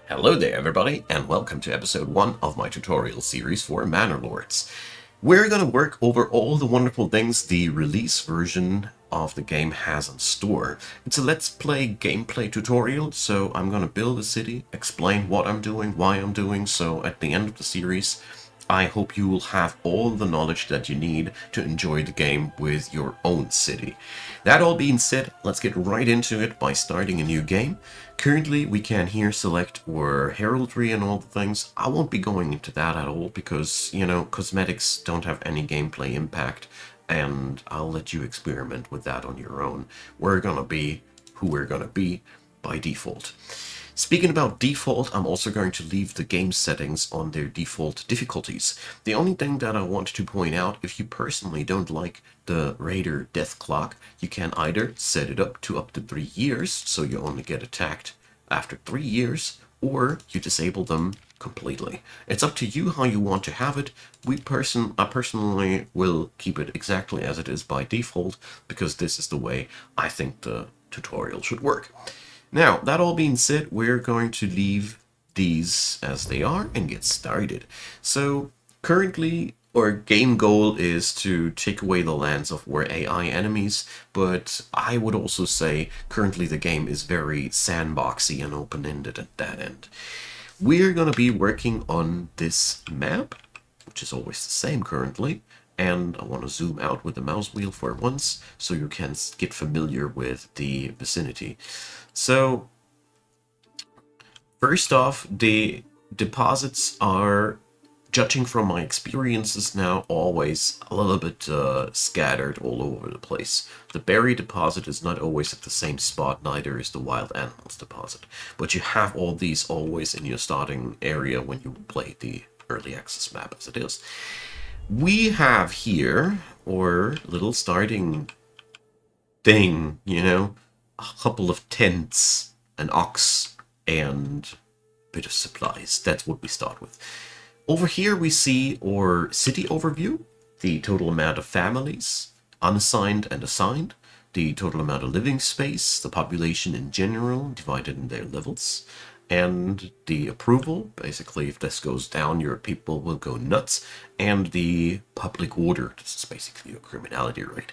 Hello there everybody, and welcome to episode 1 of my tutorial series for Manor Lords. We're going to work over all the wonderful things the release version of the game has in store. It's a let's play gameplay tutorial, so I'm going to build a city, explain what I'm doing, why I'm doing, so at the end of the series I hope you will have all the knowledge that you need to enjoy the game with your own city. That all being said, let's get right into it by starting a new game. Currently, we can here select our heraldry and all the things. I won't be going into that at all because, you know, cosmetics don't have any gameplay impact, and I'll let you experiment with that on your own. We're gonna be who we're gonna be by default. Speaking about default, I'm also going to leave the game settings on their default difficulties. The only thing that I want to point out, if you personally don't like the Raider death clock, you can either set it up to 3 years, so you only get attacked after 3 years, or you disable them completely. It's up to you how you want to have it. I personally will keep it exactly as it is by default, because this is the way I think the tutorial should work. Now, that all being said, we're going to leave these as they are and get started. So, currently, our game goal is to take away the lands of our AI enemies, but I would also say currently the game is very sandboxy and open-ended at that end. We're going to be working on this map, which is always the same currently. And I want to zoom out with the mouse wheel for once, so you can get familiar with the vicinity. So, first off, the deposits are, judging from my experiences now, always a little bit scattered all over the place. The berry deposit is not always at the same spot, neither is the wild animals deposit. But you have all these always in your starting area when you play the early access map as it is. We have here our little starting thing, you know, a couple of tents, an ox, and a bit of supplies. That's what we start with. Over here we see our city overview, the total amount of families, unassigned and assigned, the total amount of living space, the population in general, divided in their levels, and the approval. Basically, if this goes down, your people will go nuts, and the public order. This is basically your criminality rate.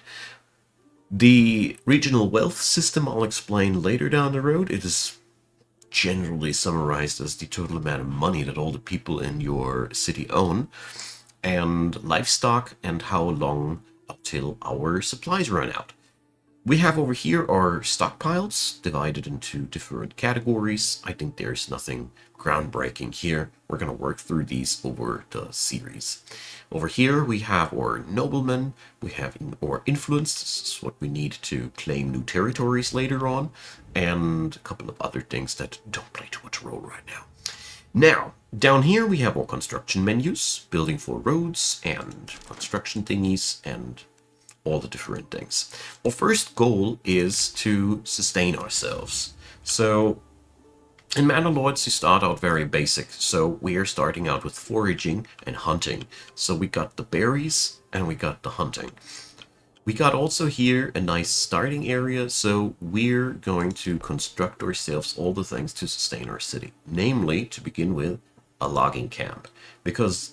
The regional wealth system I'll explain later down the road. It is generally summarized as the total amount of money that all the people in your city own, and livestock, and how long until our supplies run out. We have over here our stockpiles divided into different categories. I think there's nothing groundbreaking here. We're going to work through these over the series. Over here we have our noblemen, we have our influence. This is what we need to claim new territories later on, and a couple of other things that don't play too much role right now. Now, down here we have our construction menus, building for roads and construction thingies and all the different things. Our first goal is to sustain ourselves. So in Manor Lords you start out very basic, so we are starting out with foraging and hunting. So we got the berries and we got the hunting. We got also here a nice starting area, so we're going to construct ourselves all the things to sustain our city. Namely, to begin with, a logging camp, because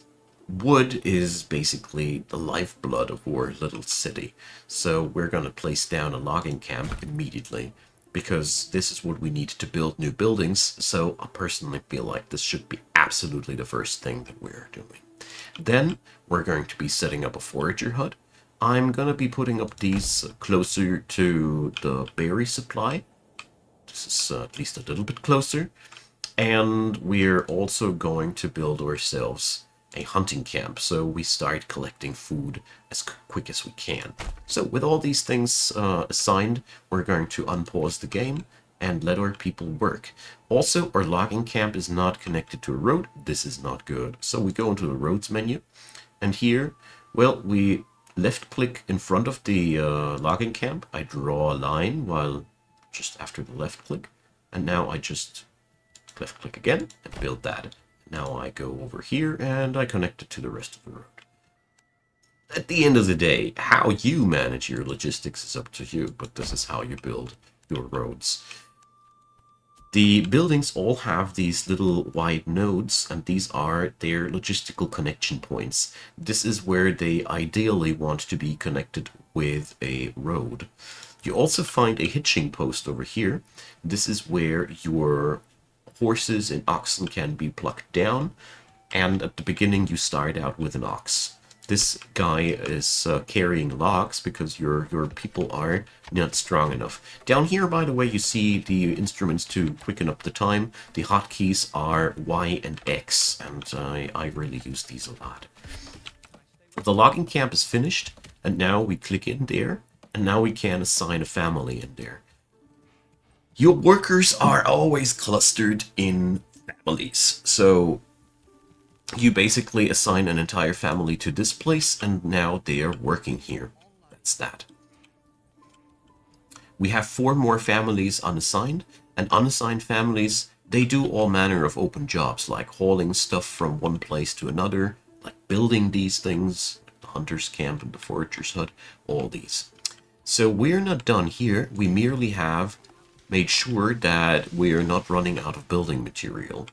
wood is basically the lifeblood of our little city. So we're going to place down a logging camp immediately, because this is what we need to build new buildings. So I personally feel like this should be absolutely the first thing that we're doing. Then we're going to be setting up a forager hut. I'm going to be putting up these closer to the berry supply. This is at least a little bit closer. And we're also going to build ourselves a hunting camp, so we start collecting food as quick as we can. So with all these things assigned, we're going to unpause the game and let our people work. Also, our logging camp is not connected to a road. This is not good. So we go into the roads menu, and here, well, we left click in front of the logging camp. I draw a line while just after the left click, and now I just left click again and build that. Now I go over here and I connect it to the rest of the road. At the end of the day, how you manage your logistics is up to you, but this is how you build your roads. The buildings all have these little wide nodes, and these are their logistical connection points. This is where they ideally want to be connected with a road. You also find a hitching post over here. This is where your horses and oxen can be plucked down, and at the beginning you start out with an ox. This guy is carrying logs because your people are not strong enough. Down here, by the way, you see the instruments to quicken up the time. The hotkeys are Y and X, and I really use these a lot. The logging camp is finished, and now we click in there, and now we can assign a family in there. Your workers are always clustered in families, so you basically assign an entire family to this place, and now they are working here. That's that. We have 4 more families unassigned, and unassigned families, they do all manner of open jobs, like hauling stuff from one place to another, like building these things, like the hunter's camp and the forager's hut, all these. So we're not done here. We merely have made sure that we're not running out of building material.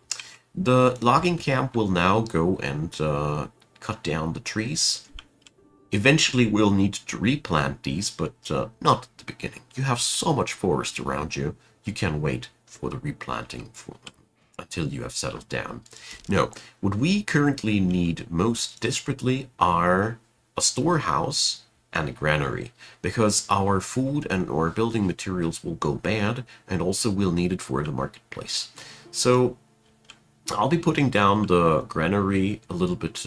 The logging camp will now go and cut down the trees. Eventually we'll need to replant these, but not at the beginning. You have so much forest around you, you can wait for the replanting until you have settled down. No, what we currently need most desperately are a storehouse and a granary, because our food and our building materials will go bad, and also we'll need it for the marketplace. So I'll be putting down the granary a little bit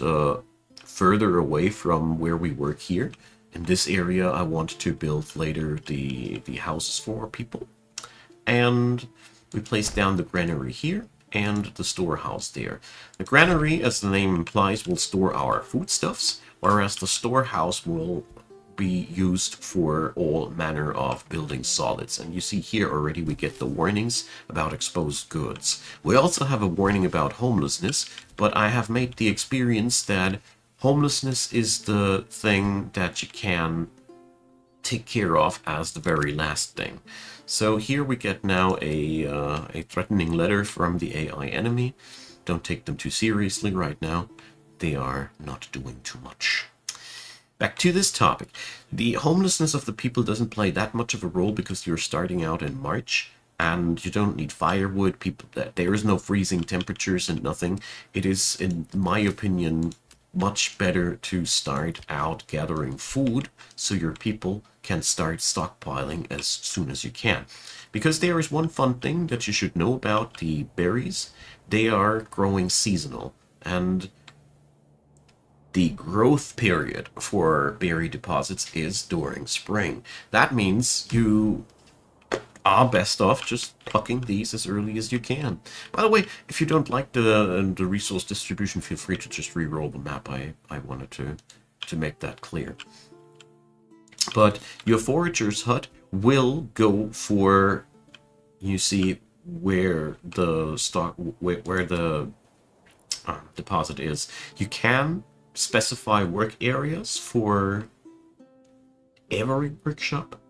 further away from where we work here. In this area, I want to build later the houses for people. And we place down the granary here and the storehouse there. The granary, as the name implies, will store our foodstuffs, whereas the storehouse will be used for all manner of building solids. And you see here already we get the warnings about exposed goods. We also have a warning about homelessness, but I have made the experience that homelessness is the thing that you can take care of as the very last thing. So here we get now a threatening letter from the AI enemy. Don't take them too seriously right now. They are not doing too much. Back to this topic. The homelessness of the people doesn't play that much of a role because you're starting out in March and you don't need firewood. There is no freezing temperatures and nothing. It is, in my opinion, much better to start out gathering food so your people can start stockpiling as soon as you can. Because there is one fun thing that you should know about the berries. They are growing seasonal, and the growth period for berry deposits is during spring. That means you are best off just plucking these as early as you can. By the way, if you don't like the resource distribution, feel free to just re-roll the map. I wanted to make that clear. But your forager's hut will go for, you see, where the deposit is. You can specify work areas for every workshop,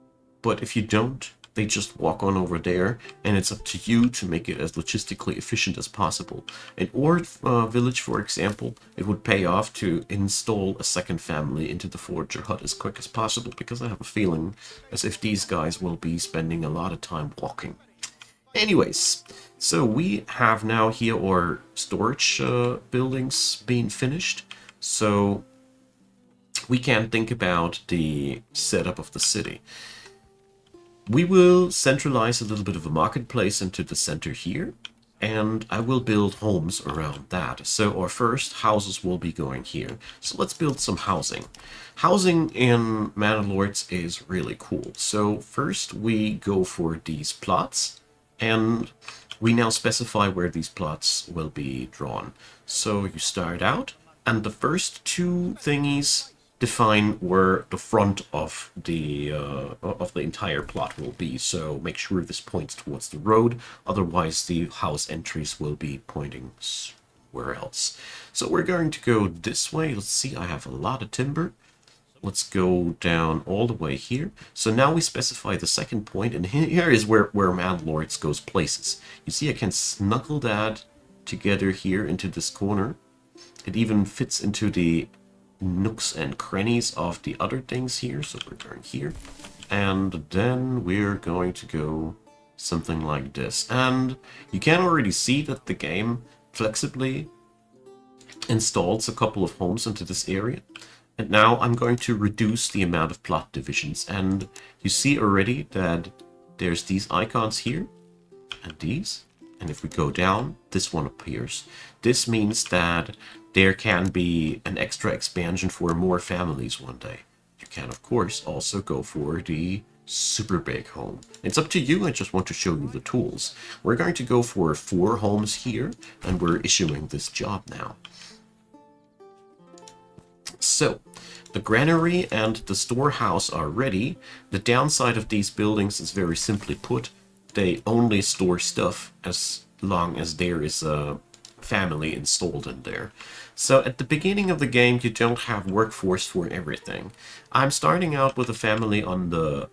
but if you don't, they just walk on over there, and it's up to you to make it as logistically efficient as possible. In our village, for example, it would pay off to install a second family into the forager hut as quick as possible, because I have a feeling as if these guys will be spending a lot of time walking. Anyways, so we have now here our storage buildings being finished. So we can think about the setup of the city. We will centralize a little bit of a marketplace into the center here, and I will build homes around that. So our first houses will be going here. So let's build some housing. Housing in Manor Lords is really cool. So first we go for these plots, and we now specify where these plots will be drawn. So you start out, and the first 2 thingies define where the front of the entire plot will be. So make sure this points towards the road, otherwise the house entries will be pointing somewhere else. So we're going to go this way. Let's see, I have a lot of timber. let's go down all the way here. So now we specify the second point, and here is where Manlords goes places. You see, I can snuggle that together here into this corner. It even fits into the nooks and crannies of the other things here. So we're going here. And then we're going to go something like this. And you can already see that the game flexibly installs a couple of homes into this area. And now I'm going to reduce the amount of plot divisions. And you see already that there's these icons here and these. And if we go down, this one appears. This means that there can be an extra expansion for more families one day. You can, of course, also go for the super big home. It's up to you. I just want to show you the tools. We're going to go for 4 homes here, and we're issuing this job now. So, the granary and the storehouse are ready. The downside of these buildings is very simply put. They only store stuff as long as there is a family installed in there. So at the beginning of the game, you don't have workforce for everything. I'm starting out with a family on the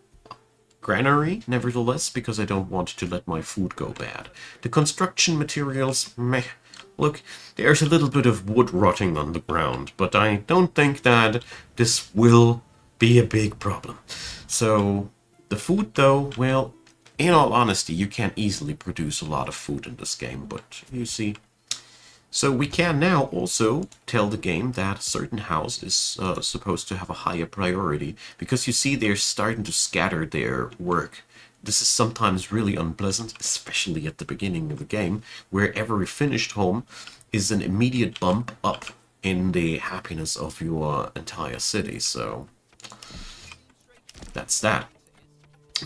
granary, nevertheless, because I don't want to let my food go bad. The construction materials, meh. Look, there's a little bit of wood rotting on the ground, but I don't think that this will be a big problem. So, the food though, well, in all honesty, you can easily produce a lot of food in this game, but you see. So we can now also tell the game that a certain house is supposed to have a higher priority, because you see they're starting to scatter their work. This is sometimes really unpleasant, especially at the beginning of the game, where every finished home is an immediate bump up in the happiness of your entire city. So that's that.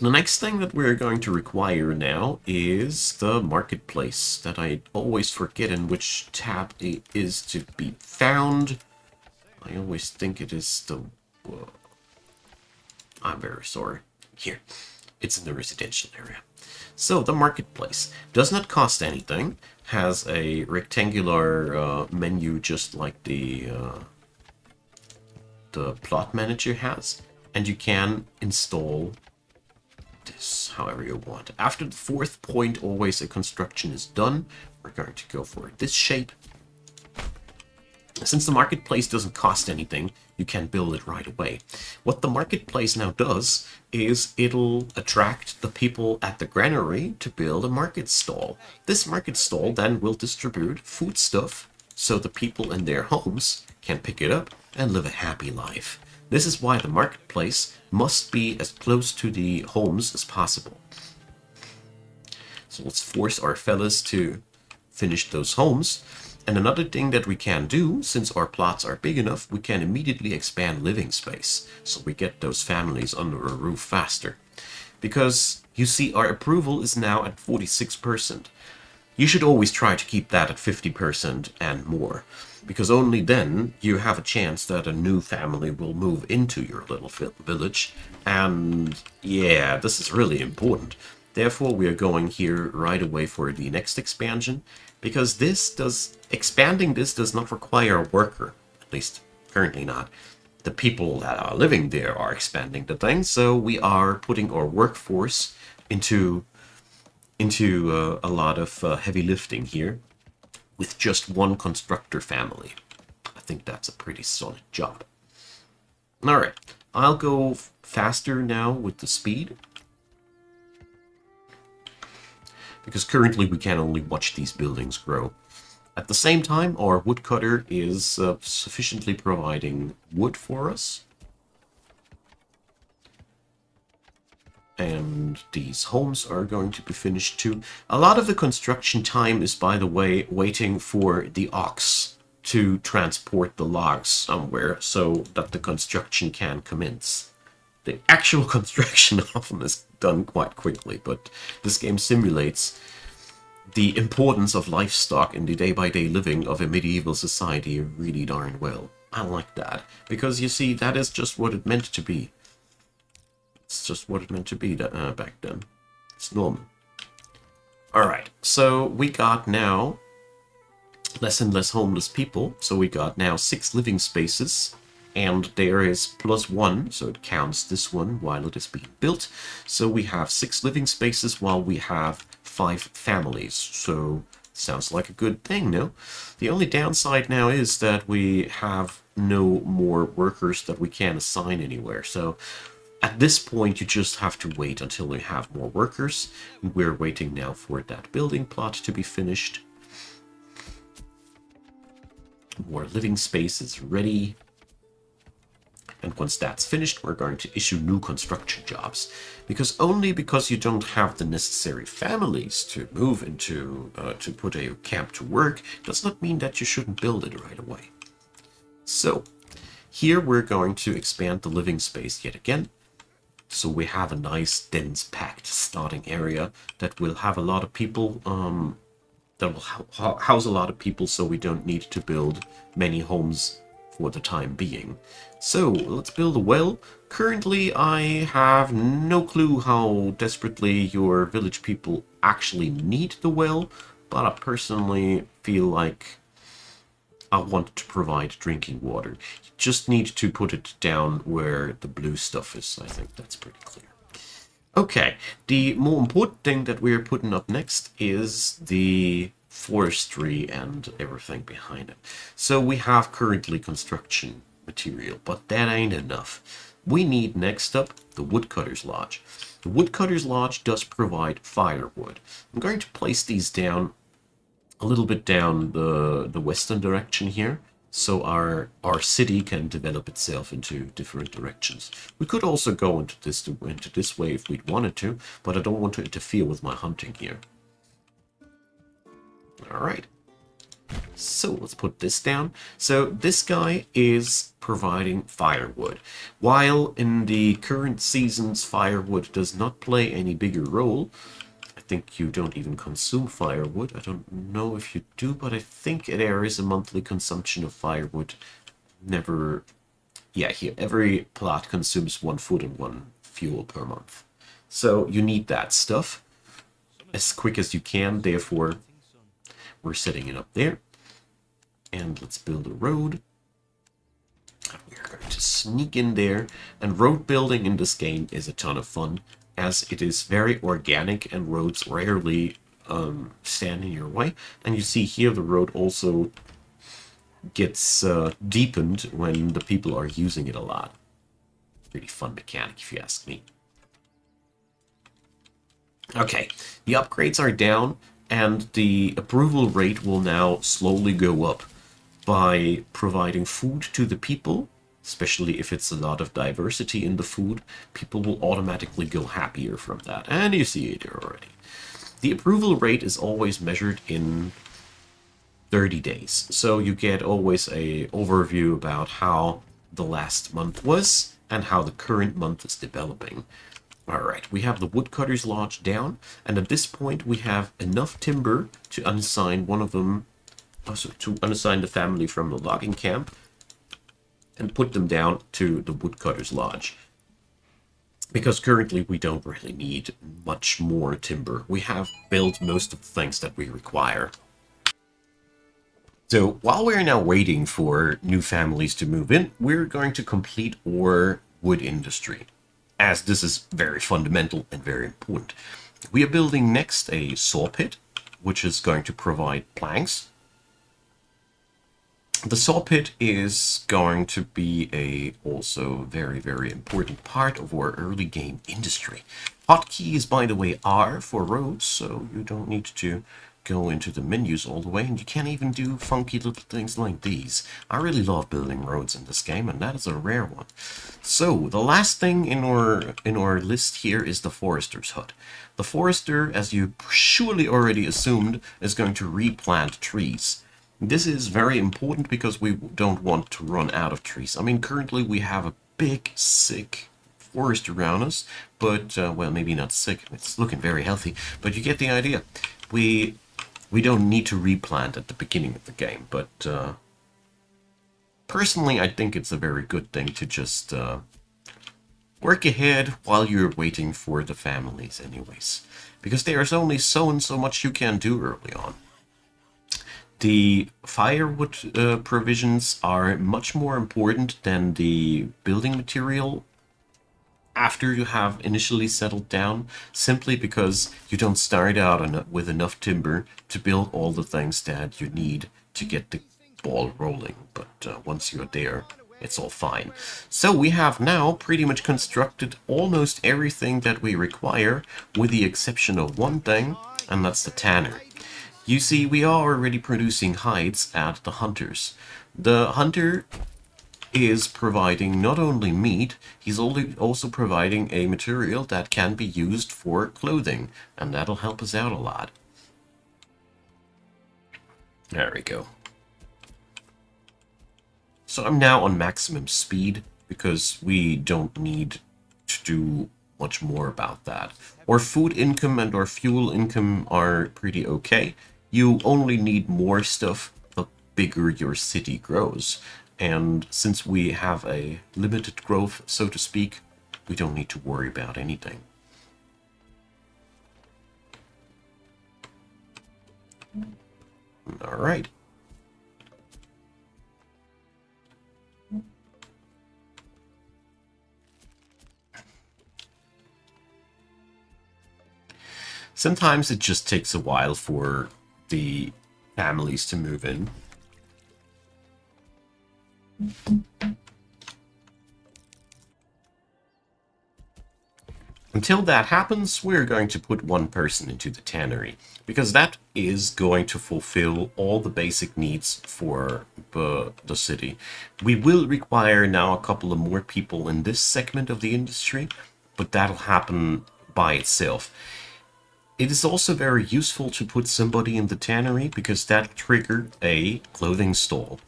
The next thing that we're going to require now is the marketplace, that I always forget in which tab it is to be found. I always think it is the... I'm very sorry. Here. It's in the residential area. So the marketplace does not cost anything, has a rectangular menu just like the plot manager has, and you can install this however you want. After the 4th point, always a construction is done. We're going to go for this shape. Since the marketplace doesn't cost anything, you can build it right away. What the marketplace now does is it'll attract the people at the granary to build a market stall. This market stall then will distribute foodstuff so the people in their homes can pick it up and live a happy life. This is why the marketplace must be as close to the homes as possible. So let's force our fellas to finish those homes. And another thing that we can do, since our plots are big enough, we can immediately expand living space, so we get those families under a roof faster. Because, you see, our approval is now at 46%. You should always try to keep that at 50% and more, because only then you have a chance that a new family will move into your little village. And yeah, this is really important. Therefore, we are going here right away for the next expansion, because expanding this does not require a worker, at least currently not. The people that are living there are expanding the thing, so we are putting our workforce into a lot of heavy lifting here with just one constructor family. I think that's a pretty solid job. Alright, I'll go faster now with the speed, because currently we can only watch these buildings grow. At the same time, our woodcutter is sufficiently providing wood for us. And these homes are going to be finished too. A lot of the construction time is, by the way, waiting for the ox to transport the logs somewhere so that the construction can commence. The actual construction often is done quite quickly, but this game simulates the importance of livestock in the day-by-day living of a medieval society really darn well. I like that, because you see, that is just what it meant to be. It's just what it meant to be back then. It's normal. Alright, so we got now less and less homeless people, so we got now 6 living spaces And there is +1, so it counts this one while it is being built. So we have 6 living spaces while we have 5 families. So sounds like a good thing, no? The only downside now is that we have no more workers that we can assign anywhere. So at this point, you just have to wait until we have more workers. We're waiting now for that building plot to be finished. More living space is ready. And once that's finished, we're going to issue new construction jobs. Only because you don't have the necessary families to move into, to put a camp to work, does not mean that you shouldn't build it right away. So, here we're going to expand the living space yet again. So we have a nice, dense, packed starting area that will have a lot of people, that will house a lot of people, so we don't need to build many homes for the time being. So let's build a well. Currently, I have no clue how desperately your village people actually need the well, but I personally feel like I want to provide drinking water. You just need to put it down where the blue stuff is. I think that's pretty clear. Okay, the more important thing that we're putting up next is the forestry and everything behind it. So we have currently construction material, but that ain't enough. We need next up the Woodcutter's Lodge. The Woodcutter's Lodge does provide firewood. I'm going to place these down a little bit down the western direction here, so our city can develop itself into different directions. We could also go into this way if we wanted to, but I don't want to interfere with my hunting here. Alright, so let's put this down. So this guy is providing firewood. While in the current seasons firewood does not play any bigger role, I think you don't even consume firewood. I don't know if you do, but I think there is a monthly consumption of firewood. Never... Yeah, here, every plot consumes 1 food and 1 fuel per month. So you need that stuff as quick as you can, therefore we're setting it up there. And let's build a road. We're going to sneak in there. And road building in this game is a ton of fun, as it is very organic and roads rarely stand in your way. And you see here the road also gets deepened when the people are using it a lot. Pretty fun mechanic if you ask me. Okay, the upgrades are down and the approval rate will now slowly go up by providing food to the people. Especially if it's a lot of diversity in the food, people will automatically go happier from that. And you see it here already. The approval rate is always measured in 30 days. So you get always an overview about how the last month was and how the current month is developing. Alright, we have the Woodcutter's Lodge down. And at this point, we have enough timber to unassign one of them, also to unassign the family from the logging camp, and put them down to the Woodcutter's Lodge. Because currently we don't really need much more timber. We have built most of the things that we require. So while we're now waiting for new families to move in, we're going to complete our wood industry, as this is very fundamental and very important. We are building next a saw pit, which is going to provide planks. The saw pit is going to be a also very, very important part of our early game industry. Hotkeys, by the way, are for roads, so you don't need to go into the menus all the way, and you can even do funky little things like these. I really love building roads in this game, and that is a rare one. So, the last thing in our list here is the forester's hut. The forester, as you surely already assumed, is going to replant trees. This is very important because we don't want to run out of trees. I mean, currently we have a big, sick forest around us, but, well, maybe not sick, it's looking very healthy, but you get the idea. We don't need to replant at the beginning of the game, but personally I think it's a very good thing to just work ahead while you're waiting for the families anyways, because there's only so and so much you can do early on. The firewood provisions are much more important than the building material after you have initially settled down, simply because you don't start out with enough timber to build all the things that you need to get the ball rolling. But once you're there, it's all fine. So we have now pretty much constructed almost everything that we require, with the exception of one thing, and that's the tanner. You see, we are already producing hides at the hunters. The hunter is providing not only meat, he's also providing a material that can be used for clothing, and that'll help us out a lot. There we go. So I'm now on maximum speed, because we don't need to do much more about that. Our food income and our fuel income are pretty okay. You only need more stuff the bigger your city grows. And since we have a limited growth, so to speak, we don't need to worry about anything. All right. Sometimes it just takes a while for the families to move in. Until that happens, we're going to put one person into the tannery, because that is going to fulfill all the basic needs for the city. We will require now a couple of more people in this segment of the industry, but that'll happen by itself. It is also very useful to put somebody in the tannery, because that'll trigger a clothing stall.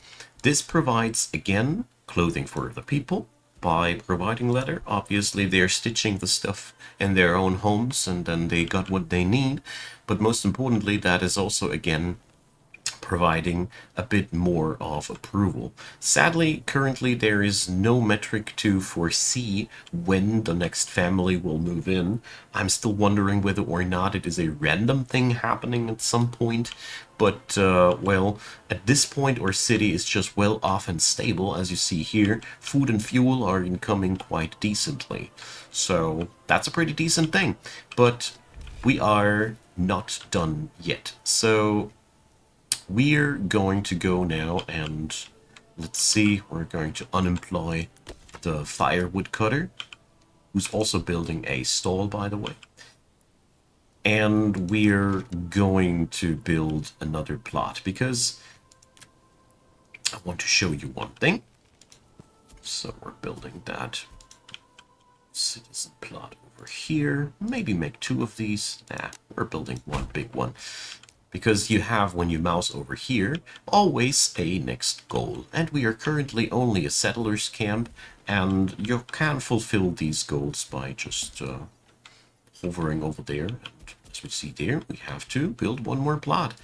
This provides, again, clothing for the people by providing leather. Obviously, they're stitching the stuff in their own homes, and then they got what they need. But most importantly, that is also, again, providing a bit more of approval. Sadly, currently there is no metric to foresee when the next family will move in. I'm still wondering whether or not it is a random thing happening at some point. But, well, at this point our city is just well off and stable. As you see here, food and fuel are incoming quite decently. So that's a pretty decent thing. But we are not done yet. So we're going to go now and, let's see, we're going to unemploy the firewood cutter, who's also building a stall, by the way. And we're going to build another plot, because I want to show you one thing. So we're building that citizen plot over here. Maybe make two of these. Nah, we're building one big one. Because you have, when you mouse over here, always a next goal. And we are currently only a settlers camp, and you can fulfill these goals by just hovering over there. And as we see there, we have to build one more plot.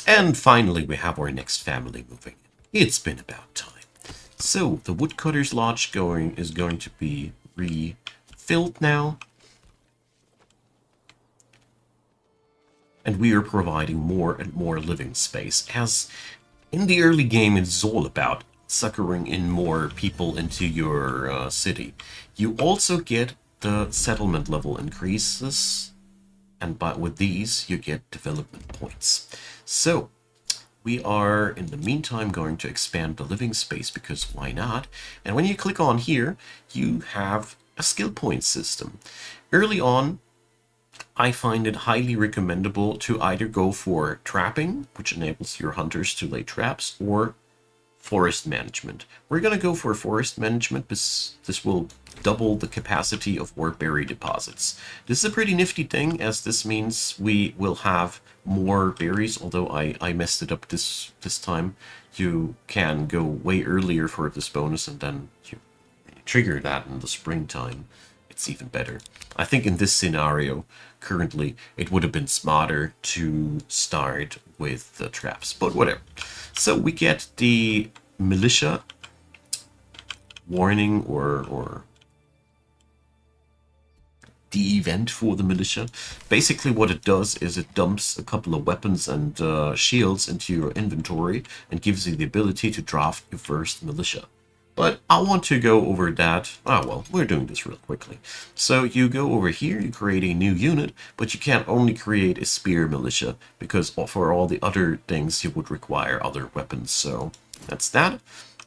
And finally, we have our next family moving in. It's been about time. So the woodcutter's lodge is going to be refilled now. And we are providing more and more living space, as in the early game it's all about suckering in more people into your city. You also get the settlement level increases, and with these you get development points. So we are in the meantime going to expand the living space, because why not? And when you click on here, you have a skill point system. Early on, I find it highly recommendable to either go for trapping, which enables your hunters to lay traps, or forest management. We're going to go for forest management, because this will double the capacity of our berry deposits. This is a pretty nifty thing, as this means we will have more berries, although I messed it up this time. You can go way earlier for this bonus, and then you trigger that in the springtime. It's even better. I think in this scenario, currently, it would have been smarter to start with the traps, but whatever. So we get the militia warning or the event for the militia. Basically what it does is it dumps a couple of weapons and shields into your inventory and gives you the ability to draft your first militia. But I want to go over that. Ah, well, we're doing this real quickly. So you go over here, you create a new unit, but you can't only create a spear militia, because for all the other things you would require other weapons. So that's that.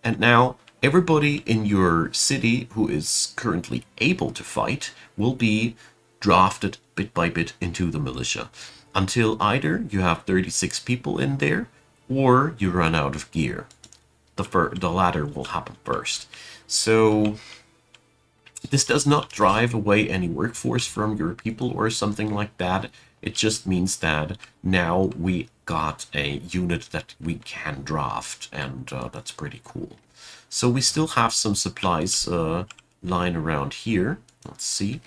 And now everybody in your city who is currently able to fight will be drafted bit by bit into the militia, until either you have 36 people in there or you run out of gear. The latter will happen first. So this does not drive away any workforce from your people or something like that. It just means that now we got a unit that we can draft, and that's pretty cool. So we still have some supplies lying around here. Let's see.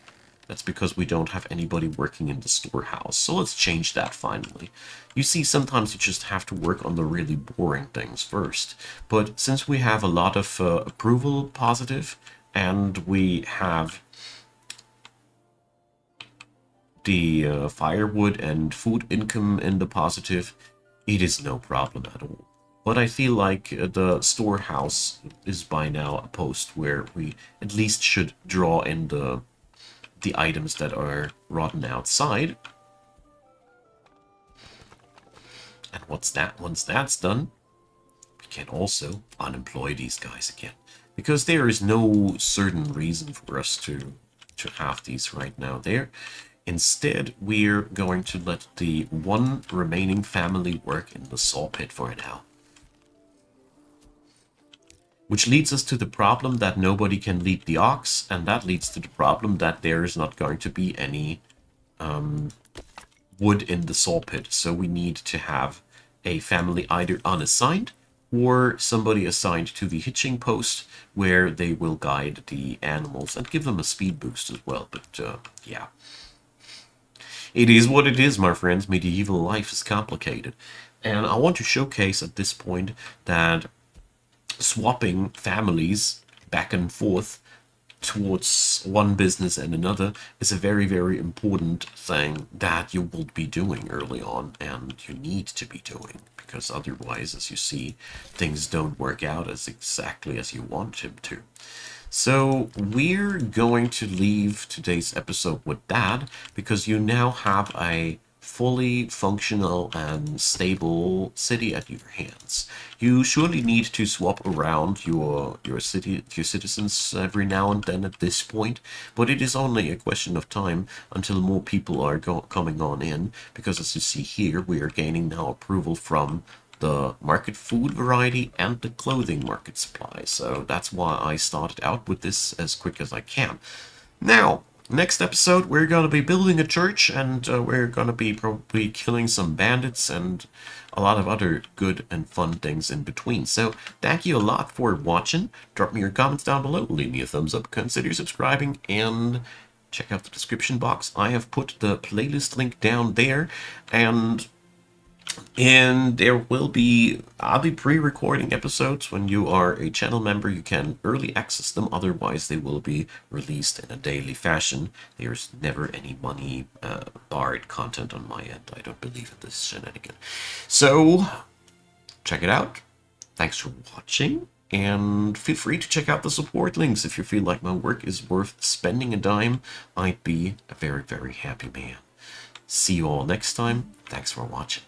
That's because we don't have anybody working in the storehouse. So let's change that finally. You see, sometimes you just have to work on the really boring things first. But since we have a lot of approval positive, and we have the firewood and food income in the positive, it is no problem at all. But I feel like the storehouse is by now a post where we at least should draw in the items that are rotten outside. And what's that? Once that's done, we can also unemploy these guys again, because there is no certain reason for us to have these right now there. Instead, we're going to let the one remaining family work in the saw pit for now. Which leads us to the problem that nobody can lead the ox, and that leads to the problem that there is not going to be any wood in the saw pit. So we need to have a family either unassigned or somebody assigned to the hitching post, where they will guide the animals and give them a speed boost as well. But yeah, it is what it is, my friends. Medieval life is complicated, and I want to showcase at this point that swapping families back and forth towards one business and another is a very, very important thing that you will be doing early on, and you need to be doing, because otherwise, as you see, things don't work out as exactly as you want them to. So we're going to leave today's episode with that, because you now have a fully functional and stable city at your hands. You surely need to swap around your citizens every now and then at this point, but it is only a question of time until more people are coming on in, because as you see here, we are gaining now approval from the market food variety and the clothing market supply. So that's why I started out with this as quick as I can. Now, next episode, we're going to be building a church, and we're going to be probably killing some bandits and a lot of other good and fun things in between. So thank you a lot for watching. Drop me your comments down below, leave me a thumbs up, consider subscribing, and check out the description box. I have put the playlist link down there, and there will be, I'll be pre-recording episodes. When you are a channel member, you can early access them. Otherwise, they will be released in a daily fashion. There's never any money barred content on my end. I don't believe in this shenanigan. So, check it out. Thanks for watching. And feel free to check out the support links if you feel like my work is worth spending a dime. I'd be a very, very happy man. See you all next time. Thanks for watching.